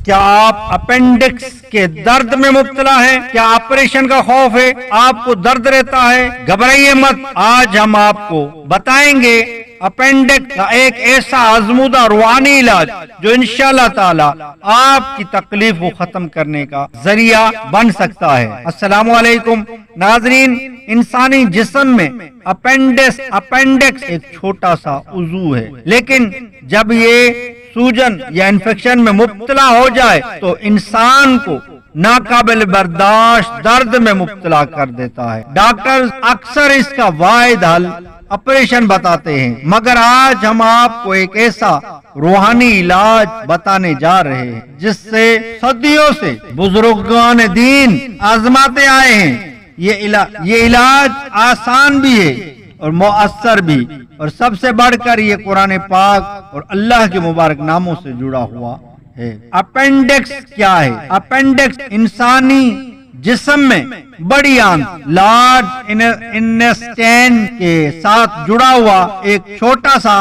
کیا آپ اپینڈکس کے درد میں مبتلا ہیں؟ کیا آپریشن کا خوف ہے؟ آپ کو درد رہتا ہے؟ گھبرائیے مت، آج ہم آپ کو بتائیں گے اپینڈکس کا ایک ایسا آزمودہ روحانی علاج جو انشاءاللہ تعالی آپ کی تکلیف کو ختم کرنے کا ذریعہ بن سکتا ہے۔ السلام علیکم ناظرین، انسانی جسم میں اپینڈکس ایک چھوٹا سا عضو ہے، لیکن جب یہ سوجن یا انفیکشن میں مبتلا ہو جائے تو انسان کو ناقابل برداشت درد میں مبتلا کر دیتا ہے۔ ڈاکٹر اکثر اس کا واحد حل آپریشن بتاتے ہیں، مگر آج ہم آپ کو ایک ایسا روحانی علاج بتانے جا رہے ہیں جس سے صدیوں سے بزرگان دین آزماتے آئے ہیں۔ یہ علاج آسان بھی ہے اور مؤثر بھی، اور سب سے بڑھ کر یہ قرآن پاک اور اللہ کے مبارک ناموں سے جڑا ہوا ہے۔ اپینڈکس کیا ہے؟ اپینڈکس انسانی جسم میں بڑی آنت لارج انٹسٹائن کے ساتھ جڑا ہوا ایک چھوٹا سا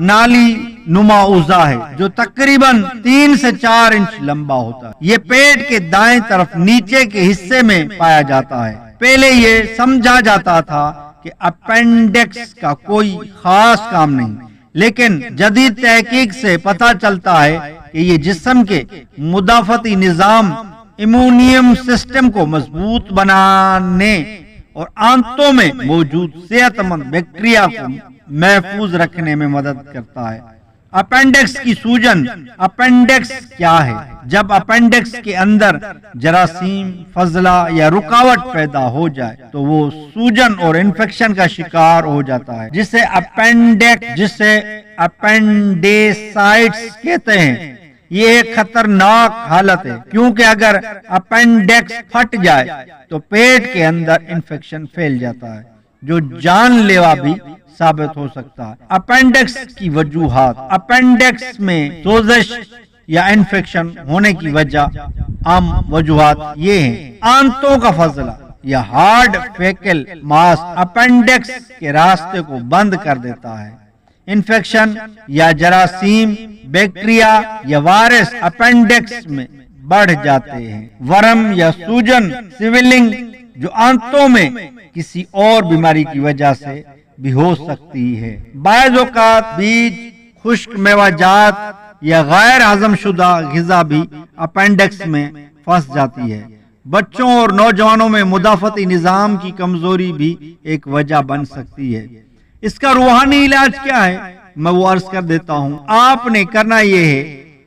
نالی نما اعضا ہے جو تقریباً 3 سے 4 انچ لمبا ہوتا ہے۔ یہ پیٹ کے دائیں طرف نیچے کے حصے میں پایا جاتا ہے۔ پہلے یہ سمجھا جاتا تھا کہ اپینڈکس کا کوئی خاص کام نہیں، لیکن جدید تحقیق سے پتہ چلتا ہے کہ یہ جسم کے مدافعتی نظام امیونیم سسٹم کو مضبوط بنانے اور آنتوں میں موجود صحت مند بیکٹیریا کو محفوظ رکھنے میں مدد کرتا ہے۔ اپینڈکس کی سوجن۔ اپینڈکس کیا ہے؟ جب اپینڈکس کے اندر جراثیم، فضلہ یا رکاوٹ پیدا ہو جائے تو وہ سوجن اور انفیکشن کا شکار ہو جاتا ہے، جسے اپینڈیسائٹس کہتے ہیں۔ یہ ایک خطرناک حالت ہے کیونکہ اگر اپینڈکس پھٹ جائے تو پیٹ کے اندر انفیکشن پھیل جاتا ہے جو جان لیوا بھی ثابت ہو سکتا ہے۔ اپینڈکس کی وجوہات۔ اپینڈکس میں سوزش یا انفیکشن ہونے کی عام وجوہات یہ ہیں: آنتوں کا فضلہ یا ہارڈ فیکل ماس اپینڈکس کے راستے کو بند کر دیتا ہے۔ انفیکشن یا جراثیم، بیکٹیریا یا وائرس اپینڈکس میں بڑھ جاتے ہیں۔ ورم یا سوجن سویلنگ جو آنتوں میں کسی اور بیماری کی وجہ سے بھی ہو سکتی ہے۔ بعض اوقات بیج، خشک میوہ جات یا غیر ہضم شدہ غذا بھی اپینڈکس میں پھنس جاتی ہے۔ بچوں اور نوجوانوں میں مدافعتی نظام کی کمزوری بھی ایک وجہ بن سکتی ہے۔ اس کا روحانی علاج کیا ہے؟ میں وہ عرض کر دیتا ہوں۔ آپ نے کرنا یہ ہے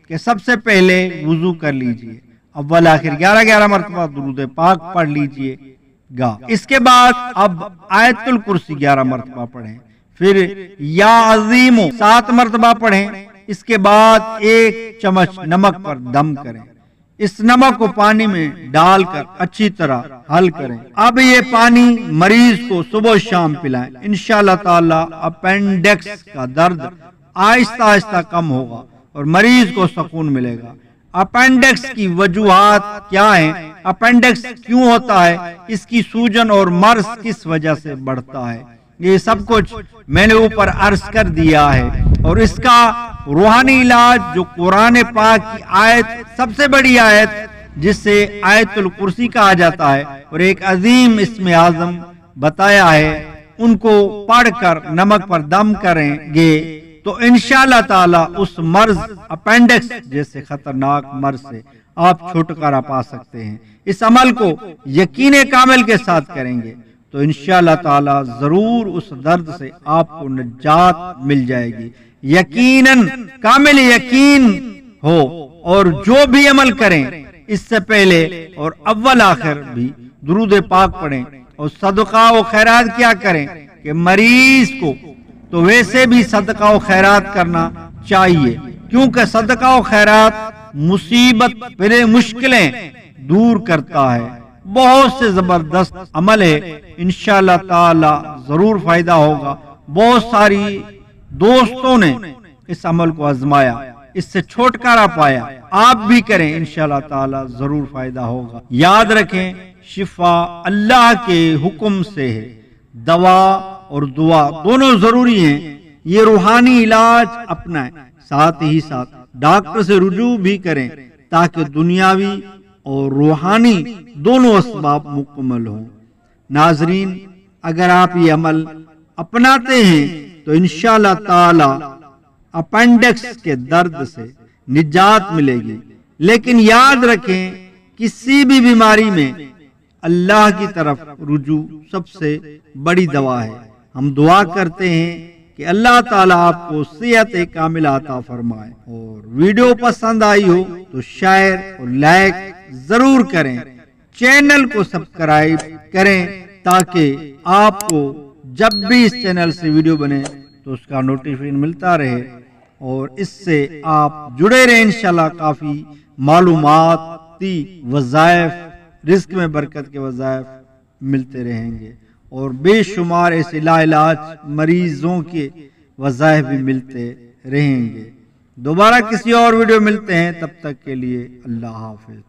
کہ سب سے پہلے وضو کر لیجئے، اول آخر 11 مرتبہ درود پاک پڑھ لیجئے گا۔ اس کے بعد اب آیت الکرسی 11 مرتبہ پڑھیں، پھر یا عظیم 7 مرتبہ پڑھیں۔ اس کے بعد 1 چمچ نمک پر دم کریں، اس نمک کو پانی میں ڈال کر اچھی طرح حل کریں۔ اب یہ پانی مریض کو صبح و شام پلائیں، انشاءاللہ تعالی اپینڈکس کا درد آہستہ آہستہ کم ہوگا اور مریض کو سکون ملے گا۔ اپینڈکس کی وجوہات کیا ہیں؟ اپینڈکس کیوں ہوتا ہے؟ اس کی سوجن اور مرض کس وجہ سے بڑھتا ہے؟ یہ سب کچھ میں نے اوپر عرض کر دیا ہے، اور اس کا روحانی علاج جو قرآن پاک کی آیت، سب سے بڑی آیت جس سے آیت الکرسی کہا جاتا ہے، اور ایک عظیم اسم اعظم بتایا ہے، ان کو پڑھ کر نمک پر دم کریں گے تو انشاءاللہ تعالی اس مرض اپینڈکس جیسے خطرناک مرض سے آپ چھٹکارا پا سکتے ہیں۔ اس عمل کو یقین کامل کے ساتھ کریں گے تو انشاءاللہ تعالی ضرور اس درد سے آپ کو نجات مل جائے گی۔ یقیناً کامل یقین ہو، اور جو بھی عمل کریں اس سے پہلے اور اول آخر بھی درود پاک پڑھیں اور صدقہ و خیرات کیا کریں کہ مریض کو تو ویسے بھی صدقہ و خیرات کرنا چاہیے، کیونکہ صدقہ و خیرات مصیبت پھر مشکلیں دور کرتا ہے۔ بہت سے زبردست عمل ہے، انشاءاللہ تعالی ضرور فائدہ ہوگا۔ بہت ساری دوستوں نے اس عمل کو آزمایا، اس سے چھٹکارا پایا، آپ بھی کریں، انشاءاللہ تعالی ضرور فائدہ ہوگا۔ یاد رکھیں، شفا اللہ کے حکم سے ہے، دوا اور دعا دونوں ضروری ہیں۔ یہ روحانی علاج اپنائیں، ساتھ ہی ساتھ ڈاکٹر سے رجوع بھی کریں تاکہ دنیاوی اور روحانی دونوں اسباب مکمل ہوں۔ ناظرین، اگر آپ یہ عمل اپناتے ہیں تو انشاءاللہ تعالی اپینڈکس کے درد سے نجات ملے گی۔ لیکن یاد رکھیں، کسی بھی بیماری میں اللہ کی طرف رجوع سب سے بڑی دوا ہے۔ ہم دعا کرتے ہیں کہ اللہ تعالیٰ آپ کو صحت کاملہ عطا فرمائے۔ اور ویڈیو پسند آئی ہو تو شیئر اور لائک ضرور کریں، چینل کو سبسکرائب کریں تاکہ آپ کو جب بھی اس چینل سے ویڈیو بنے تو اس کا نوٹیفیکیشن ملتا رہے اور اس سے آپ جڑے رہیں۔ انشاءاللہ کافی معلوماتی وظائف، رزق میں برکت کے وظائف ملتے رہیں گے اور بے شمار ایسے لا علاج مریضوں کے وظائف بھی ملتے رہیں گے۔ دوبارہ کسی اور ویڈیو ملتے ہیں، تب تک کے لیے اللہ حافظ۔